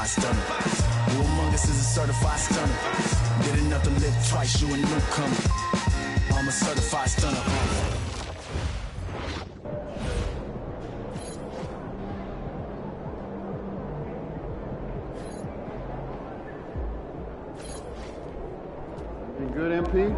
certified stunner. Who among us is a certified stunner? Did enough to live twice, you a newcomer. I'm a certified stunner. You good, MP?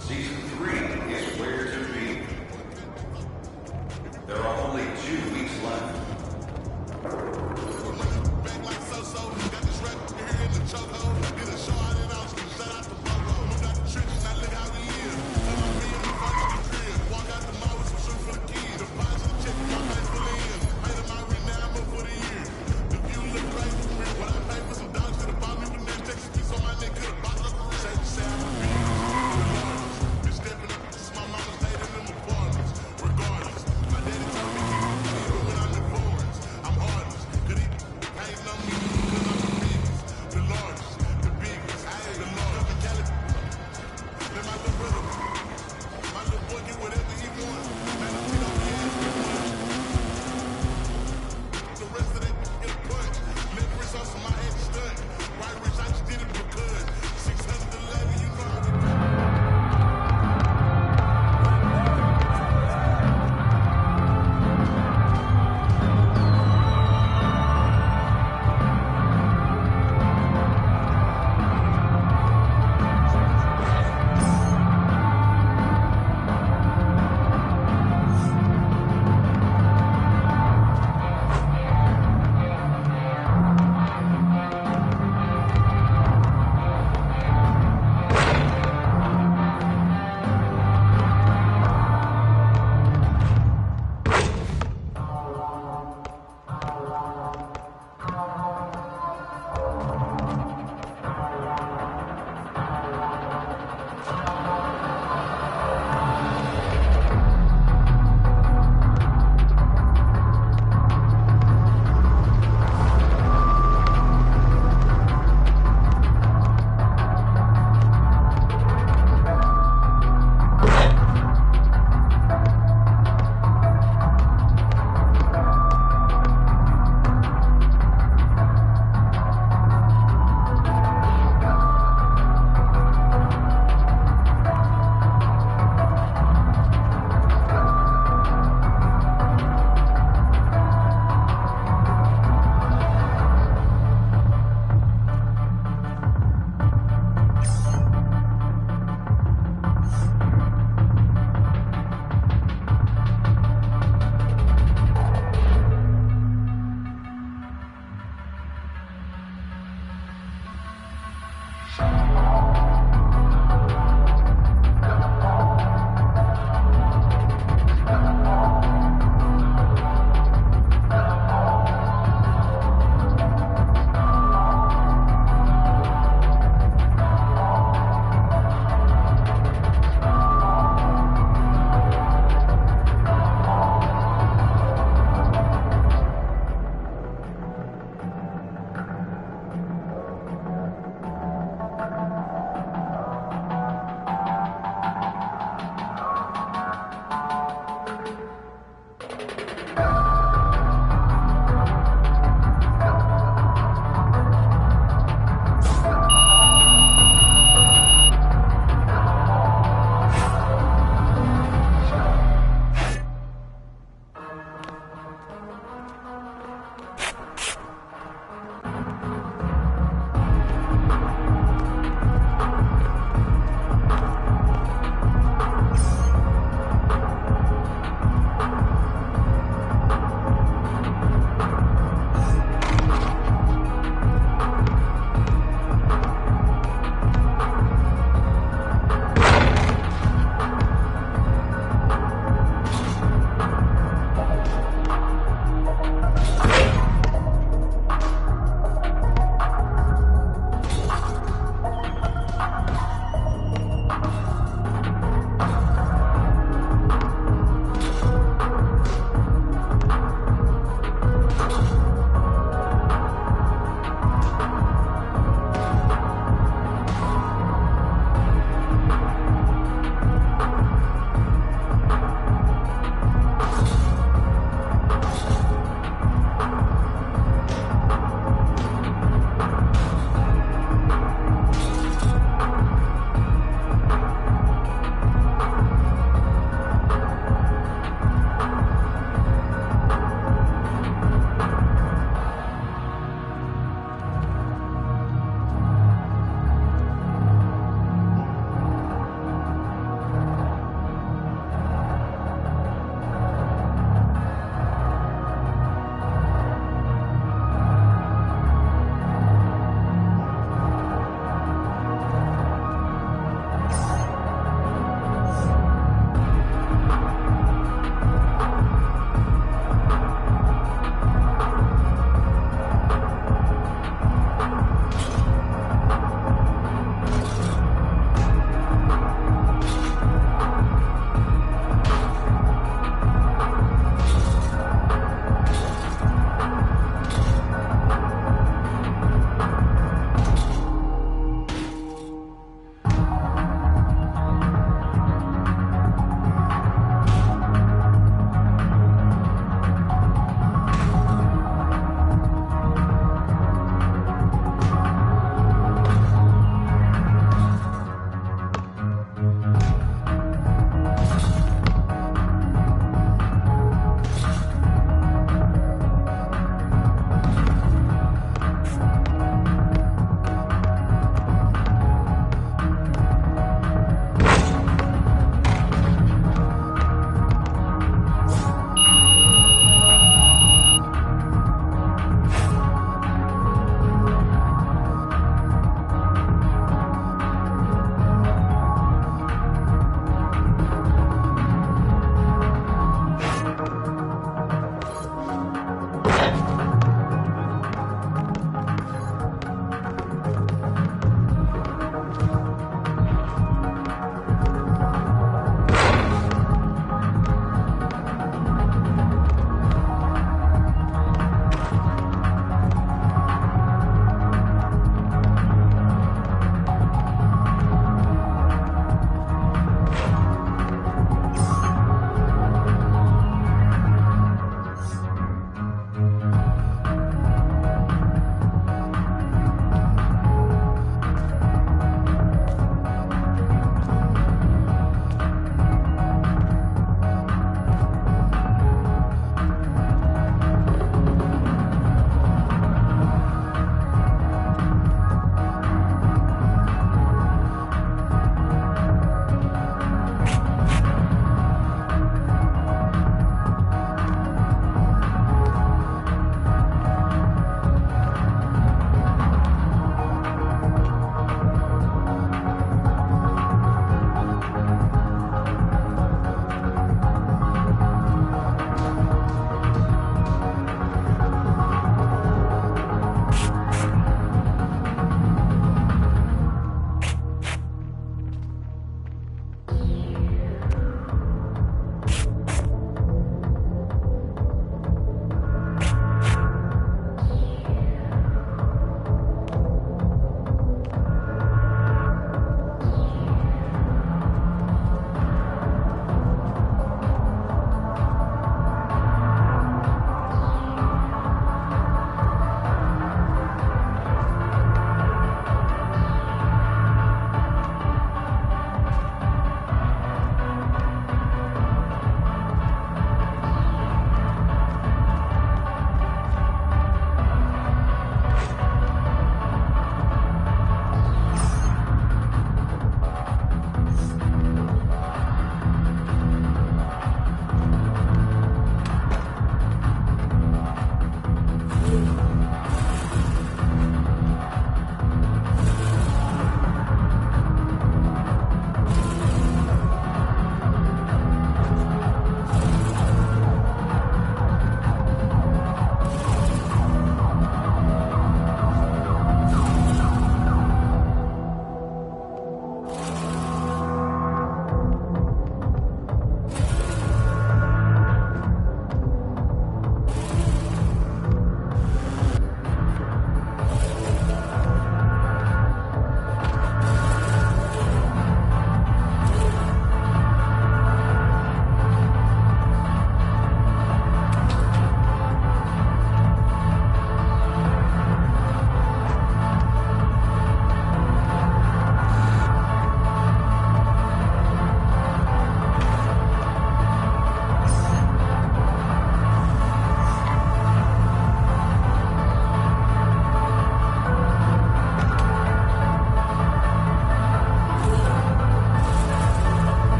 Season 3 is where to be. There are only 2 weeks left. Back like so-so, got this record here in the chokehold. Get a show out and out.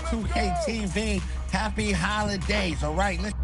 2K TV. Happy holidays, all right? Listen.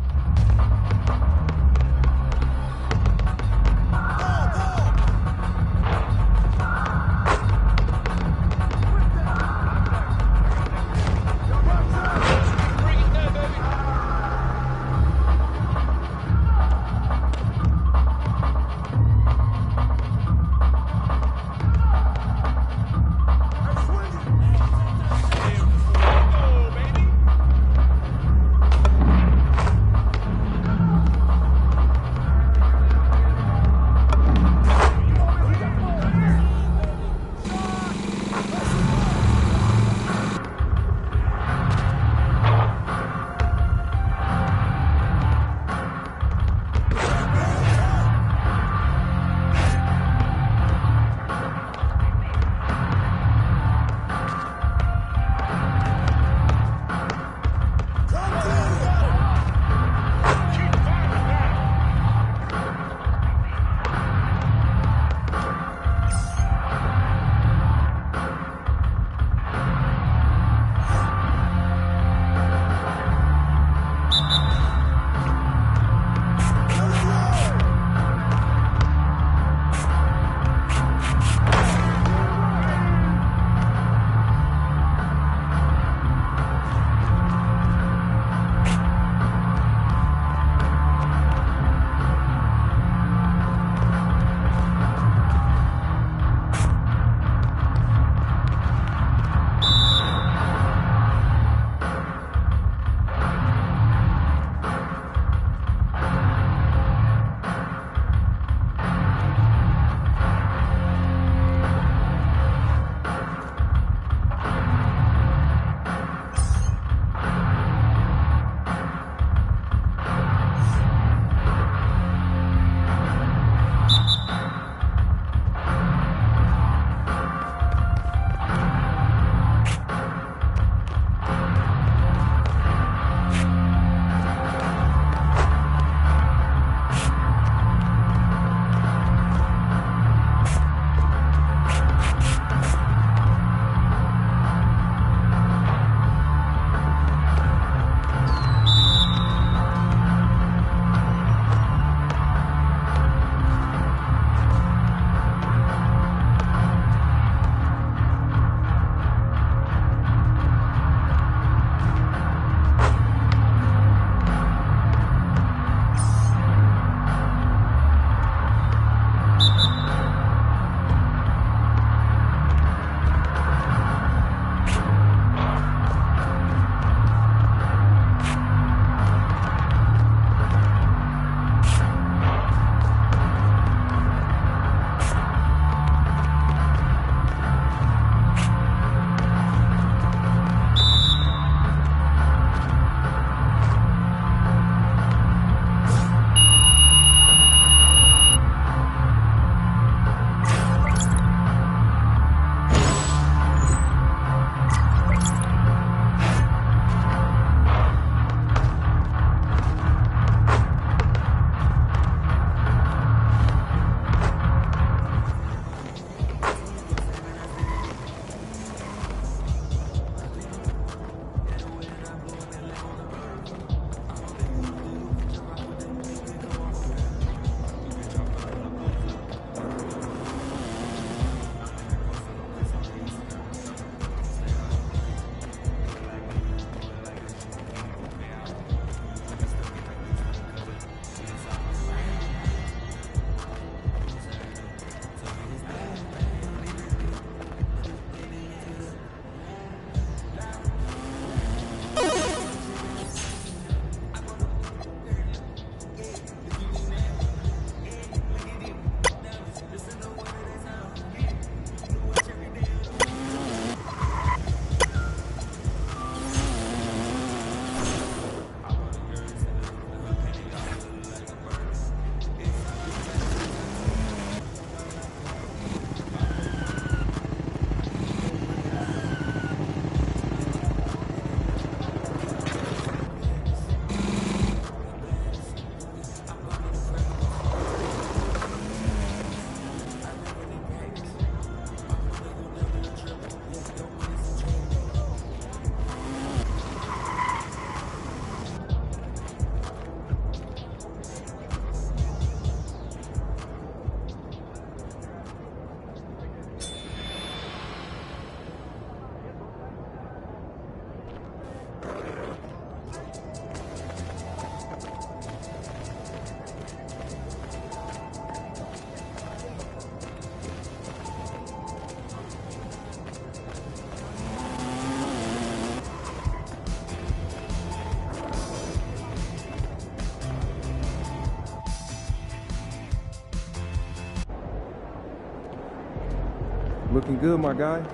Looking good, my guy.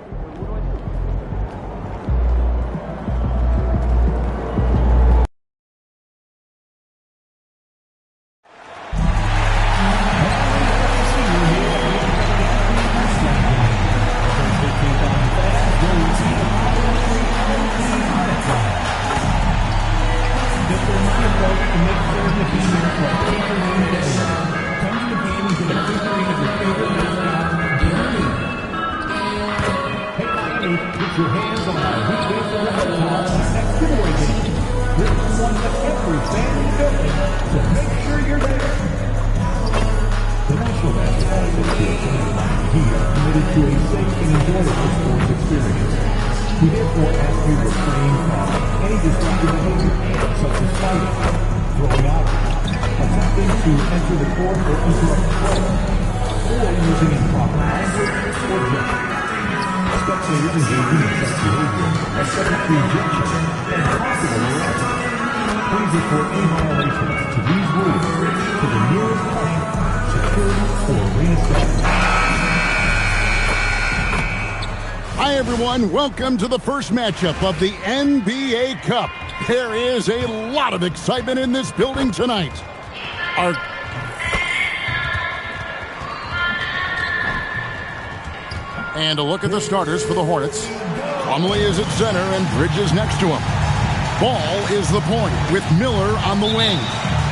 Put your hands on our weekday next giveaway game. This is one that every fan in the building, so make sure you're there. The National Basketball Association and Heat are committed to a safe and enjoyable sports experience. We therefore ask you to refrain from any destructive behavior, such as fighting, throwing out, attempting to enter the court or interrupt the flow, or using improper language or gestures. Spectators engaging in such behavior are subject to ejection and possible arrest. Please report any violations to these rules to the nearest usher, security, or arena staff. Hi, everyone. Welcome to the first matchup of the NBA Cup. There is a lot of excitement in this building tonight. And a look at the starters for the Hornets. Plumlee is at center and Bridges next to him. Ball is the point with Miller on the wing.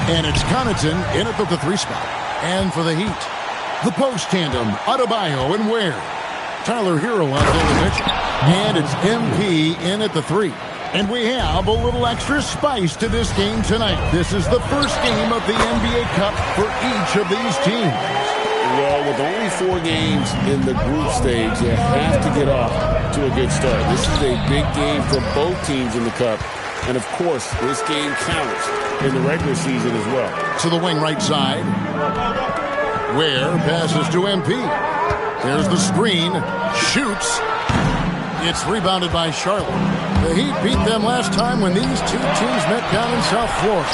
And it's Connaughton in at the three spot. And for the Heat, the post tandem, Adebayo and Ware. Tyler Hero on the pitch. And it's MP in at the three. And we have a little extra spice to this game tonight. This is the first game of the NBA Cup for each of these teams. Well, with only 4 games in the group stage, you have to get off to a good start. This is a big game for both teams in the Cup. And, of course, this game counts in the regular season as well. To the wing right side. Ware passes to MP. There's the screen. Shoots. It's rebounded by Charlotte. The Heat beat them last time when these two teams met down in South Florida.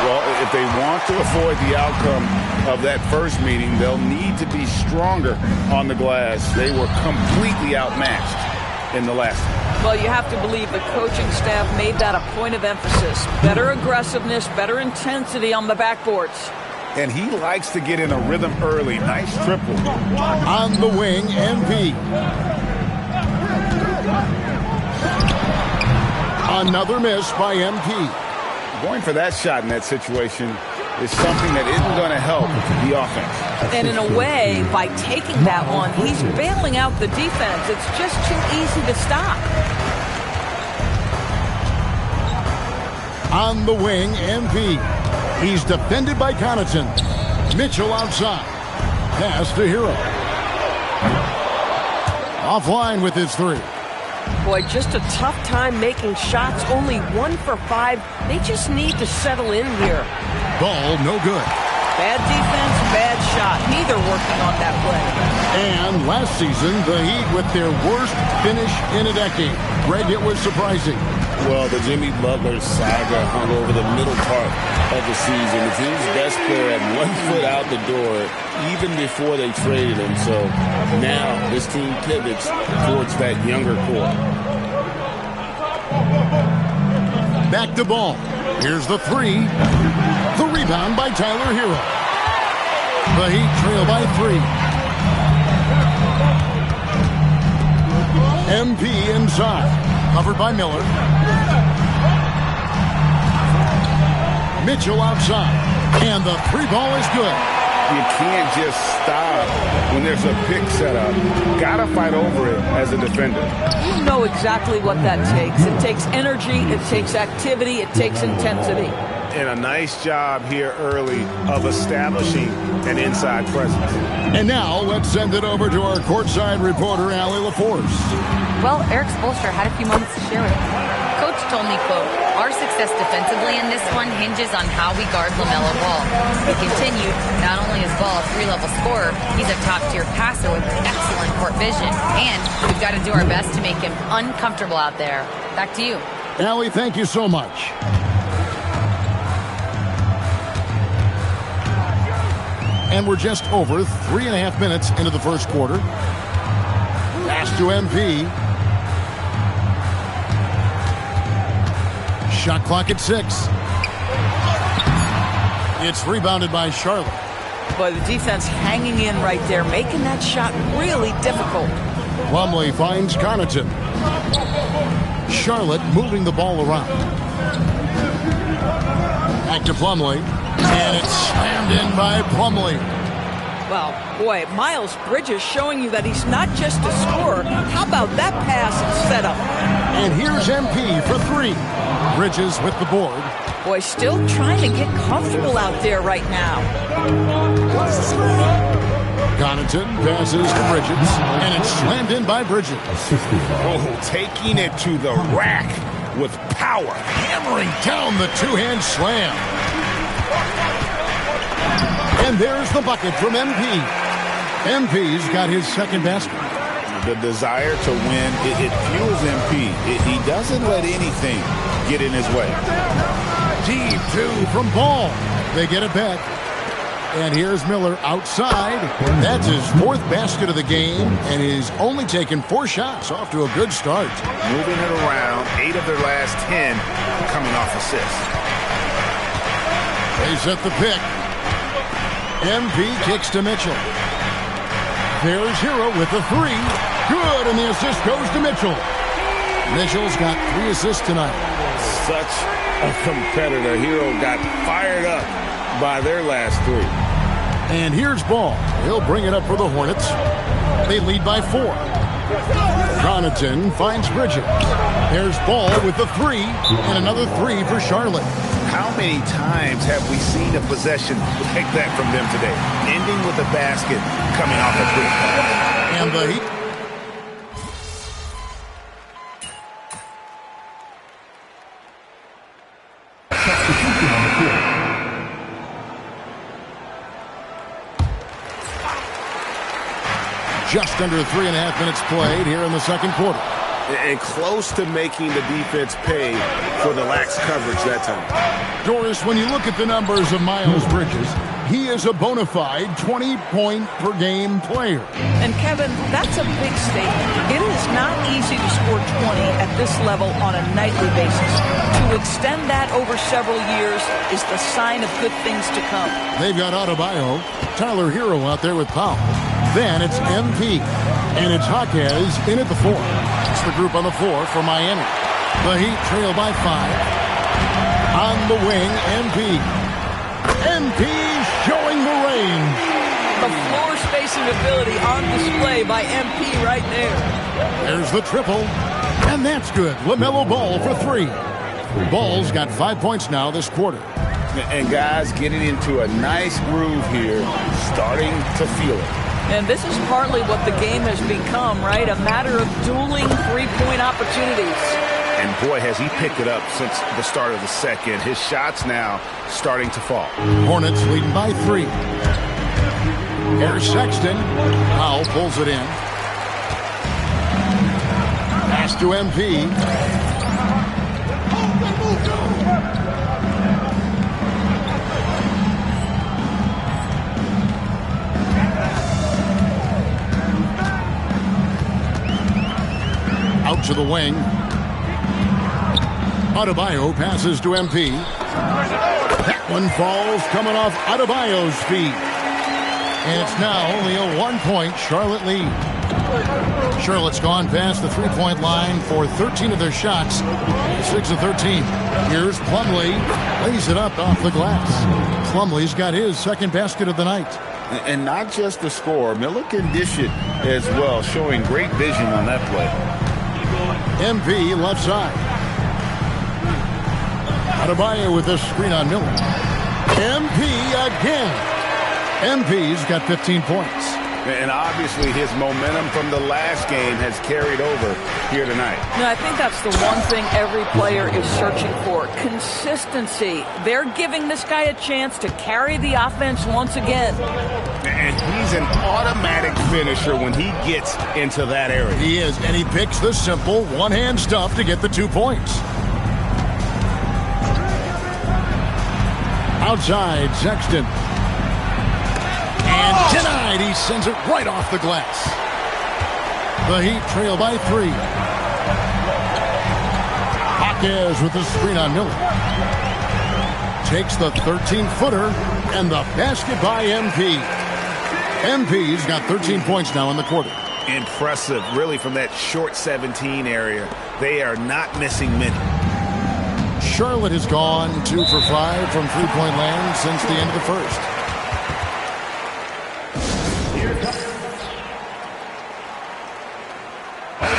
Well, if they want to avoid the outcome of that first meeting, they'll need to be stronger on the glass. They were completely outmatched in the last one. Well, you have to believe the coaching staff made that a point of emphasis. Better aggressiveness, better intensity on the backboards. And he likes to get in a rhythm early. Nice triple. On the wing, MP. Another miss by MP. Going for that shot in that situation is something that isn't going to help the offense. And in a way, by taking that one, he's bailing out the defense. It's just too easy to stop. On the wing, MP. He's defended by Connaughton. Mitchell outside. Pass to Hero. Offline with his three. Boy, just a tough time making shots. Only 1 for 5. They just need to settle in here. Ball no good. Bad defense, bad shot. Neither working on that play. And last season, the Heat with their worst finish in a decade. Greg, it was surprising. Well, the Jimmy Butler saga hung over the middle part of the season. The team's best player had 1 foot out the door even before they traded him. So now this team pivots towards that younger core. Back to Ball. Here's the three. The rebound by Tyler Hero. The Heat trail by 3. MP inside. Covered by Miller. Mitchell outside. And the 3 ball is good. You can't just stop when there's a pick set up. Gotta fight over it as a defender. You know exactly what that takes. It takes energy, it takes activity, it takes intensity. And a nice job here early of establishing an inside presence. And now let's send it over to our courtside reporter, Allie LaForce. Well, Eric Spoelstra had a few moments to share with me. Coach told me, quote, "Our success defensively in this one hinges on how we guard LaMelo Ball." He continued, not only is Ball a 3-level scorer, he's a top-tier passer with excellent court vision. And we've got to do our best to make him uncomfortable out there. Back to you. Allie, thank you so much. And we're just over 3.5 minutes into the first quarter. Pass to MP. Shot clock at 6. It's rebounded by Charlotte. Boy, the defense hanging in right there, making that shot really difficult. Plumlee finds Connaughton. Charlotte moving the ball around. Back to Plumlee. And it's slammed in by Plumlee. Well, boy, Miles Bridges showing you that he's not just a scorer. How about that pass and setup? And here's MP for 3. Bridges with the board. Boy, still trying to get comfortable out there right now. Connaughton passes to Bridges, and it's slammed in by Bridges. Oh, taking it to the rack with power. Hammering down the two-hand slam. And there's the bucket from MP. MP's got his second basket. The desire to win, it fuels MP. He doesn't let anything get in his way. Deep 2 from Ball. They get it back. And here's Miller outside. That's his 4th basket of the game, and he's only taken 4 shots. Off to a good start. Moving it around, 8 of their last 10 coming off assists. They set the pick. MP kicks to Mitchell. There's Hero with the 3. Good, and the assist goes to Mitchell. Mitchell's got 3 assists tonight. Such a competitor. Hero got fired up by their last 3. And here's Ball. He'll bring it up for the Hornets. They lead by 4. Connaughton finds Bridges. There's Ball with the 3, and another 3 for Charlotte. How many times have we seen a possession like that from them today? Ending with a basket coming off a 3. And the Heat. Just under 3.5 minutes played here in the second quarter. And close to making the defense pay for the lax coverage that time. Doris, when you look at the numbers of Miles Bridges, he is a bona fide 20-point-per-game player. And Kevin, that's a big statement. It is not easy to score 20 at this level on a nightly basis. To extend that over several years is the sign of good things to come. They've got Adebayo, Tyler Hero out there with Powell. Then it's MP. And it's Jaquez in at the 4. It's the group on the floor for Miami. The Heat trail by 5. On the wing, MP. MP showing the range. The floor spacing ability on display by MP right there. There's the triple. And that's good. LaMelo Ball for 3. Ball's got 5 points now this quarter. And guys getting into a nice groove here, starting to feel it. And this is partly what the game has become, right? A matter of dueling three-point opportunities. And boy, has he picked it up since the start of the second. His shots now starting to fall. Hornets leading by 3. Here's Sexton. Powell pulls it in. Pass to MP. Out to the wing. Adebayo passes to MP. That one falls coming off Adebayo's feet. And it's now only a 1-point Charlotte lead. Charlotte's gone past the 3-point line for 13 of their shots. 6 of 13. Here's Plumlee. Lays it up off the glass. Plumlee's got his second basket of the night. And not just the score. Miller can dish it as well, showing great vision on that play. MP left side. Adebayo with a screen on Miller. MP again. MP's got 15 points. And obviously his momentum from the last game has carried over here tonight. No, I think that's the one thing every player is searching for. Consistency. They're giving this guy a chance to carry the offense once again. And he's an automatic finisher when he gets into that area. He is, and he picks the simple one-hand stuff to get the 2 points. Outside, Sexton. And denied. He sends it right off the glass. The Heat trail by 3. Hawkes with the screen on Miller. Takes the 13-footer and the basket by MP. MP's got 13 points now in the quarter. Impressive, really, from that short 17 area. They are not missing many. Charlotte has gone 2 for 5 from three-point land since the end of the first.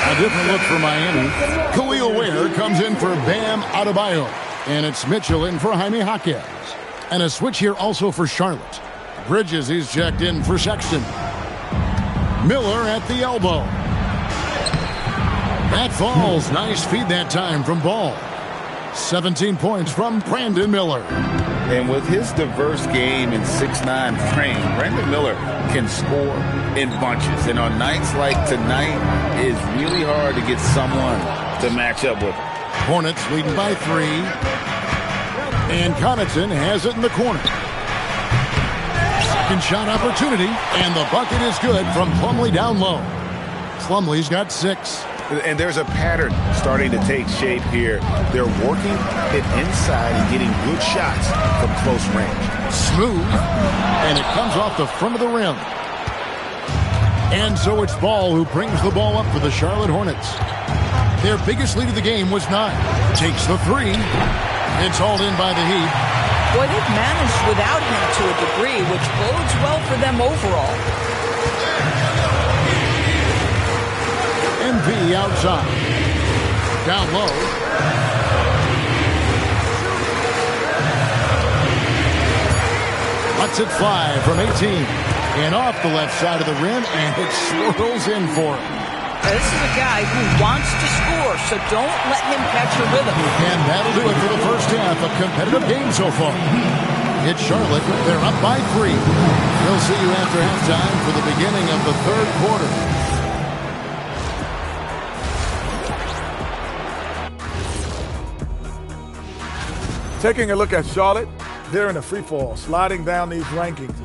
A different look for Miami. Khalil Ware comes in for Bam Adebayo. And it's Mitchell in for Jaime Hawkes. And a switch here also for Charlotte. Bridges, he's checked in for Sexton. Miller at the elbow. That falls. Nice feed that time from Ball. 17 points from Brandon Miller. And with his diverse game and 6'9" frame, Brandon Miller can score in bunches. And on nights like tonight, it's really hard to get someone to match up with. Hornets leading by 3. And Connaughton has it in the corner. Second shot opportunity, and the bucket is good from Plumlee down low. Plumlee's got 6. And there's a pattern starting to take shape here. They're working it inside and getting good shots from close range. Smooth, and it comes off the front of the rim. And so it's Ball who brings the ball up for the Charlotte Hornets. Their biggest lead of the game was 9. Takes the 3. It's hauled in by the Heat. Boy, they've managed without him to a degree, which bodes well for them overall. MP outside. Down low. Lets it fly from 18. And off the left side of the rim, and it swirls in for him. This is a guy who wants to score, so don't let him catch a rhythm. And that'll do it for the first half of competitive game so far. It's Charlotte. They're up by 3. We'll see you after halftime for the beginning of the third quarter. Taking a look at Charlotte, they're in a free fall, sliding down these rankings.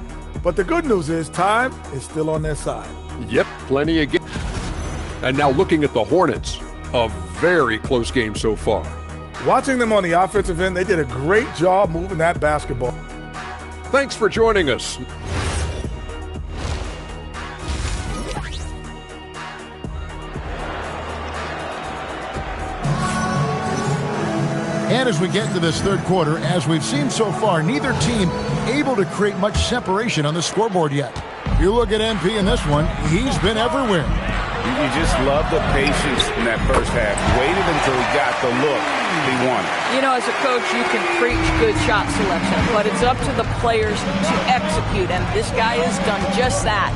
But the good news is time is still on their side. Yep, plenty of games. And now looking at the Hornets, a very close game so far. Watching them on the offensive end, they did a great job moving that basketball. Thanks for joining us. And as we get into this third quarter, as we've seen so far, neither team able to create much separation on the scoreboard yet. You look at MP in this one, he's been everywhere. You just love the patience in that first half. Waited until he got the look he wanted. You know, as a coach, you can preach good shot selection, but it's up to the players to execute, and this guy has done just that.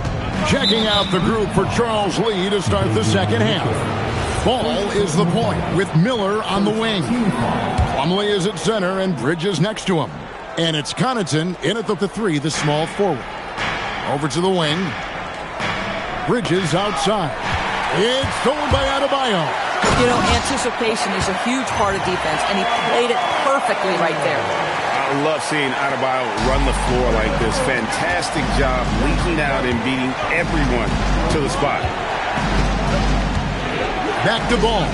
Checking out the group for Charles Lee to start the second half. Ball is the point with Miller on the wing. Plumlee is at center and Bridges next to him. And it's Connaughton in at the 3, the small forward. Over to the wing. Bridges outside. It's stolen by Adebayo. You know, anticipation is a huge part of defense, and he played it perfectly right there. I love seeing Adebayo run the floor like this. Fantastic job leaking out and beating everyone to the spot. Back to Ball.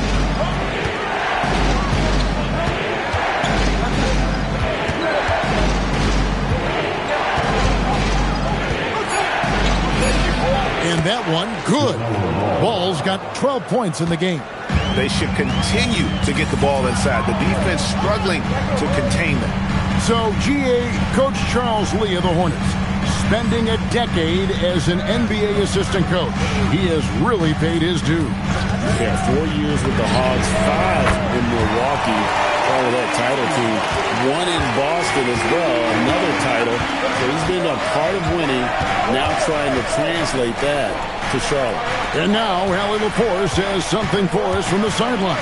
And that one, good. Ball's got 12 points in the game. They should continue to get the ball inside. The defense struggling to contain them. So, GA Coach Charles Lee of the Hornets, spending a decade as an NBA assistant coach. He has really paid his due. Yeah, 4 years with the Hogs, 5 in Milwaukee, all of that title team. 1 in Boston as well, another title. So he's been a part of winning, now trying to translate that to Charlotte. And now, Allie Laporte says something for us from the sideline.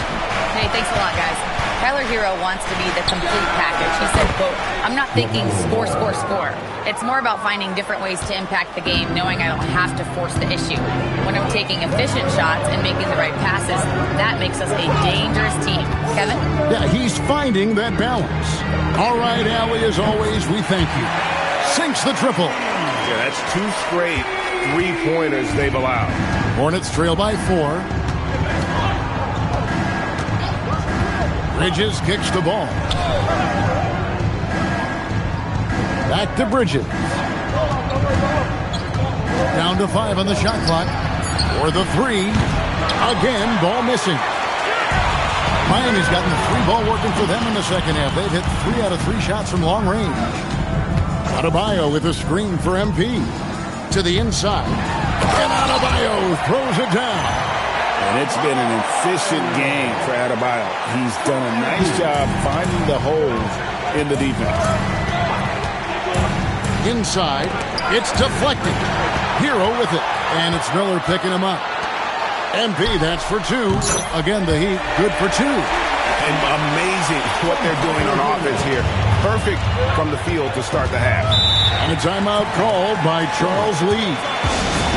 Hey, thanks a lot, guys. Tyler Hero wants to be the complete package. He said, quote, I'm not thinking score, score, score. It's more about finding different ways to impact the game, knowing I don't have to force the issue. When I'm taking efficient shots and making the right passes, that makes us a dangerous team. Kevin? Yeah, he's finding that balance. All right, Allie, as always, we thank you. Sinks the triple. Yeah, that's 2 straight 3-pointers they've allowed. Hornets trail by 4. Bridges kicks the ball. Back to Bridges. Down to 5 on the shot clock. For the 3. Again, ball missing. Miami's gotten the 3 ball working for them in the second half. They've hit 3 out of 3 shots from long range. Adebayo with a screen for MP. To the inside. And Adebayo throws it down. And it's been an efficient game for Adebayo. He's done a nice job finding the holes in the defense. Inside. It's deflected. Hero with it. And it's Miller picking him up. MP, that's for 2. Again, the Heat, good for 2. And amazing what they're doing on offense here. Perfect from the field to start the half. And a timeout called by Charles Lee.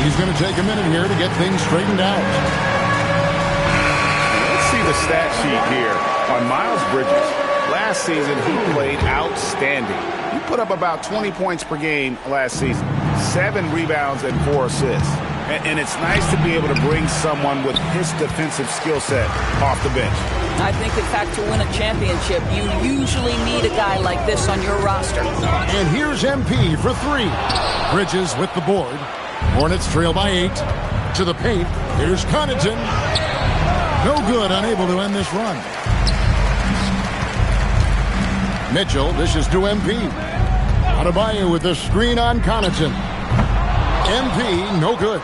He's going to take a minute here to get things straightened out. Let's see the stat sheet here on Miles Bridges. Last season, he played outstanding. He put up about 20 points per game last season. 7 rebounds and 4 assists. And it's nice to be able to bring someone with his defensive skill set off the bench. I think, in fact, to win a championship, you usually need a guy like this on your roster. And here's MP for 3. Bridges with the board. Hornets trail by 8. To the paint. Here's Connaughton. No good, unable to end this run. Mitchell dishes to MP. Adebayo with the screen on Connaughton. MP, no good.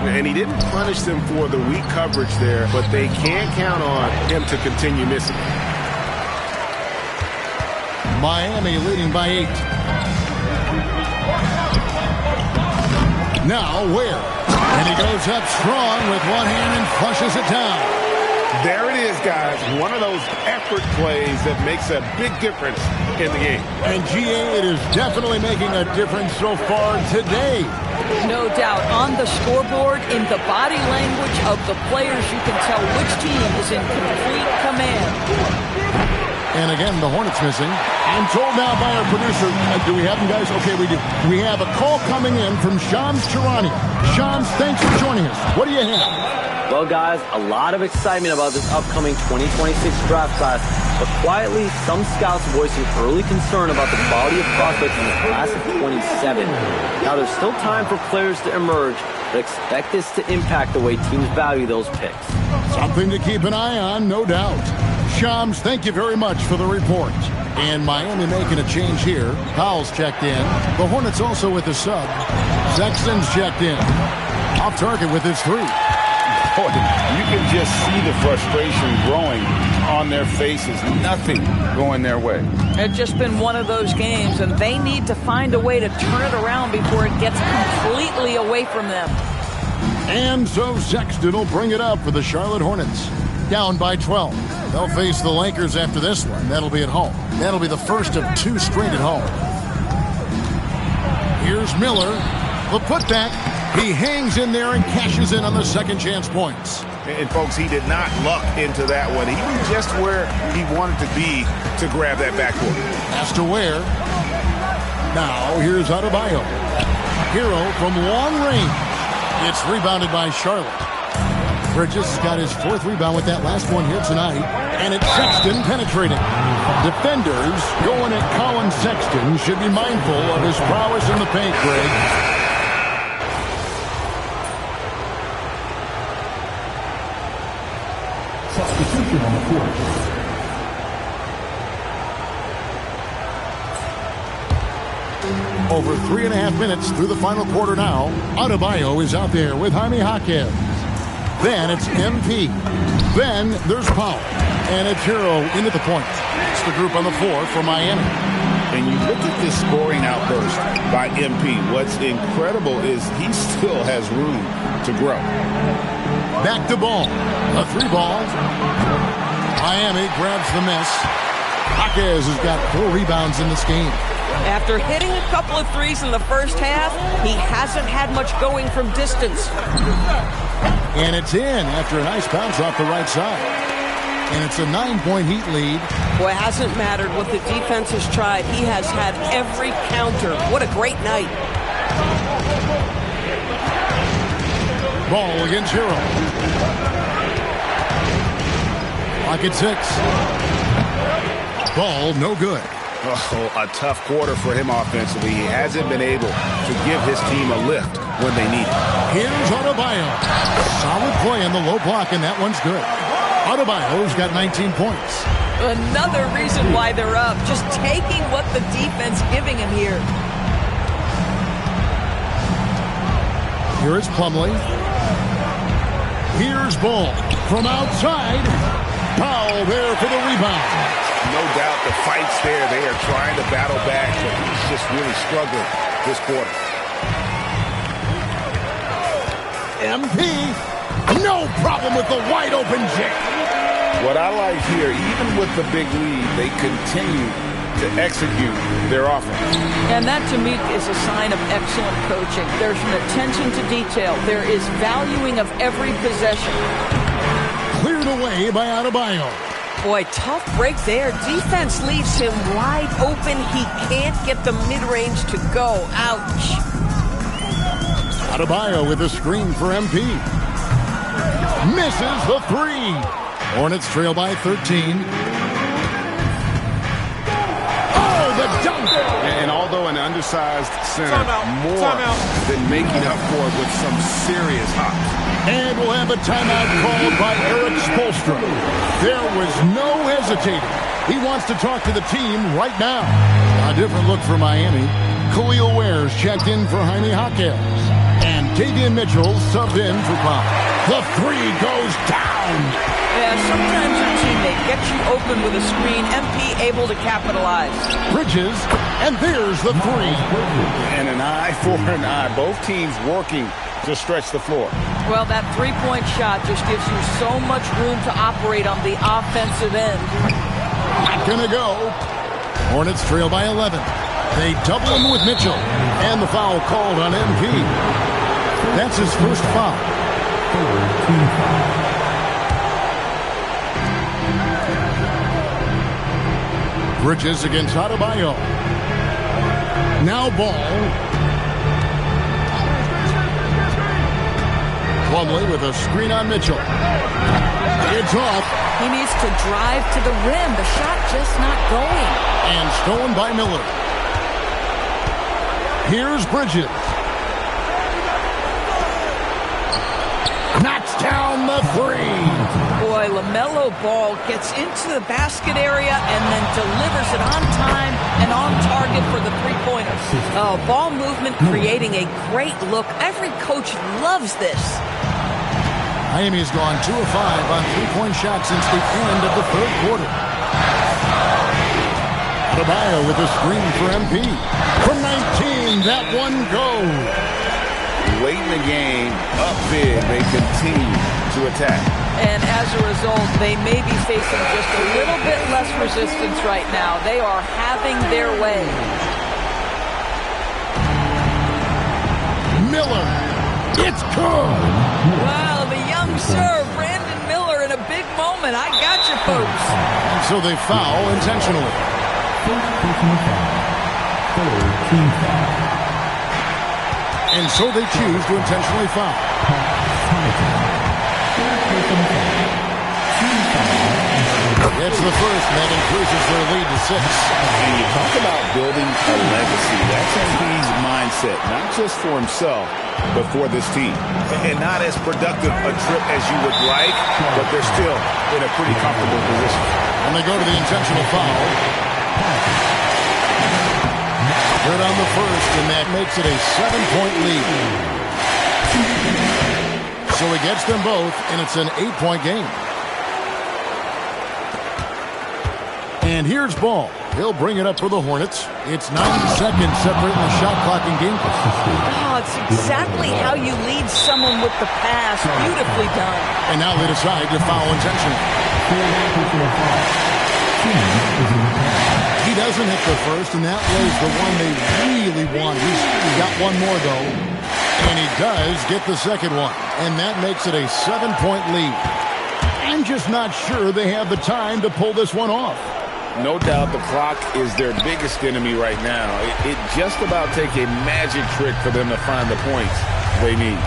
And he didn't punish them for the weak coverage there, but they can't count on him to continue missing. Miami leading by 8. Now Ware. And he goes up strong with one hand and flushes it down. There it is, guys. One of those effort plays that makes a big difference in the game. And GA, it is definitely making a difference so far today. No doubt. On the scoreboard, in the body language of the players, you can tell which team is in complete command. And again, the Hornets missing. I'm told now by our producer, do we have them, guys? Okay, we do. We have a call coming in from Shams Charania. Shams, thanks for joining us. What do you have? Well, guys, a lot of excitement about this upcoming 2026 draft class, but quietly, some scouts voicing early concern about the quality of prospects in the class of 27. Now, there's still time for players to emerge, but expect this to impact the way teams value those picks. Something to keep an eye on, no doubt. Shams, thank you very much for the report. And Miami making a change here. Powell's checked in. The Hornets also with a sub. Sexton's checked in. Off target with his 3. Boy, you can just see the frustration growing on their faces. Nothing going their way. It's just been one of those games, and they need to find a way to turn it around before it gets completely away from them. And so Sexton will bring it up for the Charlotte Hornets. Down by 12. They'll face the Lakers after this one. That'll be at home. That'll be the first of 2 straight at home. Here's Miller. The putback. He hangs in there and cashes in on the second chance points. And folks, he did not luck into that one. He was just where he wanted to be to grab that backcourt. Has to Ware. Now here's Adebayo. Hero from long range. It's rebounded by Charlotte. Bridges got his 4th rebound with that last one here tonight. And it's Sexton penetrating. Defenders going at Colin Sexton should be mindful of his prowess in the paint, Greg. Substitution on the court. Over 3.5 minutes through the final quarter now. Adebayo is out there with Jaime Jaquez. Then it's MP. Then there's Powell. And it's Hero into the point. It's the group on the floor for Miami. And you look at this scoring outburst by MP. What's incredible is he still has room to grow. Back to Ball. A 3 ball. Miami grabs the miss. Jaquez has got 4 rebounds in this game. After hitting a couple of threes in the first half, he hasn't had much going from distance. And it's in after a nice bounce off the right side. And it's a 9-point Heat lead. Boy, it hasn't mattered what the defense has tried. He has had every counter. What a great night. Ball against Hero. Clock at 6. Ball no good. Oh, a tough quarter for him offensively. He hasn't been able to give his team a lift when they need it. Here's Adebayo. Solid play in the low block, and that one's good. Adebayo's got 19 points. Another reason why they're up. Just taking what the defense giving him here. Here is Plumlee. Here's Ball from outside. Powell there for the rebound. No doubt the fight's there. They are trying to battle back, but he's just really struggling this quarter. MP, no problem with the wide open J. What I like here, even with the big lead, they continue to execute their offense. And that, to me, is a sign of excellent coaching. There's an attention to detail. There is valuing of every possession. Cleared away by Adebayo. Boy, tough break there. Defense leaves him wide open. He can't get the mid-range to go. Ouch. Adebayo with a screen for MP. Misses the 3. Hornets trail by 13. Oh, the dunk! And although an undersized center, more than making up for it with some serious hops. And we'll have a timeout called by Eric Spoelstra. There was no hesitating. He wants to talk to the team right now. A different look for Miami. Khalil Ware's checked in for Jaime Jaquez. And Davion Mitchell subbed in for Pop. The 3 goes down. Yeah, sometimes your teammate gets you open with a screen. MP able to capitalize. Bridges, and there's the 3. And an eye for an eye. Both teams working to stretch the floor. Well, that three-point shot just gives you so much room to operate on the offensive end. Not gonna go. Hornets trail by 11. They double him with Mitchell. And the foul called on MP. That's his first foul. Bridges against Adebayo. Now Ball. Plumlee with a screen on Mitchell. It's off. He needs to drive to the rim. The shot just not going. And stolen by Miller. Here's Bridges. Knocks down the 3. Boy, LaMelo Ball gets into the basket area and then delivers it on time and on target for the three-pointer. Oh, ball movement creating a great look. Every coach loves this. Miami's gone 2 of 5 on three-point shots since the end of the third quarter. Adebayo with a screen for MP. From 19, that one goes. Late in the game, up big, they continue to attack. And as a result, they may be facing just a little bit less resistance right now. They are having their way. Miller, it's good. Wow, the young serve, Brandon Miller in a big moment. I got you, folks. And so they foul intentionally. And so they choose to intentionally foul. It's the first, and that increases their lead to 6. And you talk about building a legacy. That's MP's mindset, not just for himself, but for this team. And not as productive a trip as you would like, but they're still in a pretty comfortable position. And they go to the intentional foul. Good on the first, and that makes it a 7-point lead. So he gets them both, and it's an 8-point game. And here's Ball. He'll bring it up for the Hornets. It's 90 seconds separating the shot clock and game clock. Oh, it's exactly how you lead someone with the pass. Beautifully done. And now they decide to foul intentionally. He doesn't hit the first, and that was the one they really want. He's got one more, though. And he does get the second one. And that makes it a 7-point lead. I'm just not sure they have the time to pull this one off. No doubt the clock is their biggest enemy right now. It just about takes a magic trick for them to find the points they need.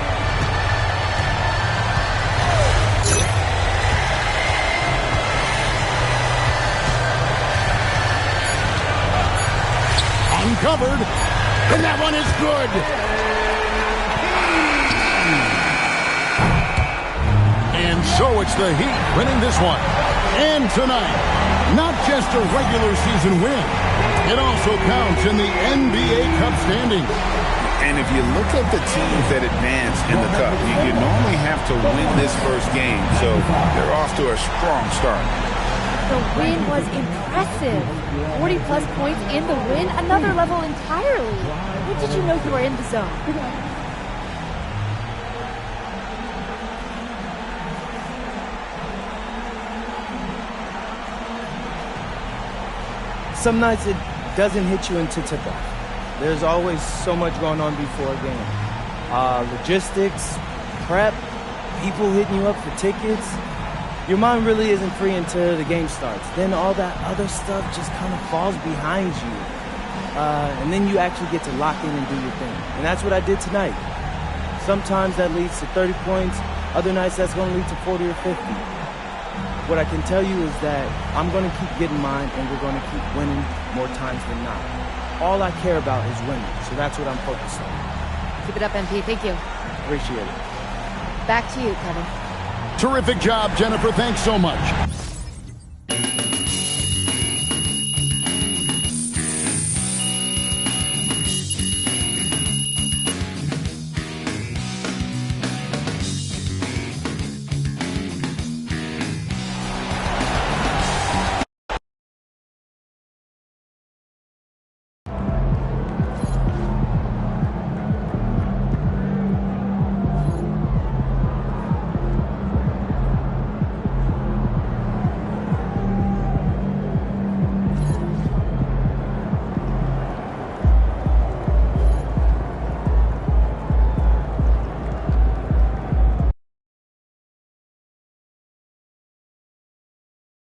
covered, and that one is good. And so it's the Heat winning this one. And tonight, not just a regular season win, it also counts in the NBA Cup standings. And if you look at the teams that advance in the Cup, you normally have to win this first game, so they're off to a strong start. The win was impressive. 40-plus points in the win, another level entirely. When did you know you were in the zone? Some nights it doesn't hit you into tip-off. There's always so much going on before a game. Logistics, prep, people hitting you up for tickets. Your mind really isn't free until the game starts. Then all that other stuff just kind of falls behind you. And then you actually get to lock in and do your thing. And that's what I did tonight. Sometimes that leads to 30 points. Other nights that's going to lead to 40 or 50. What I can tell you is that I'm going to keep getting mine, and we're going to keep winning more times than not. All I care about is winning, so that's what I'm focused on. Keep it up, MP. Thank you. Appreciate it. Back to you, Kevin. Terrific job, Jennifer. Thanks so much.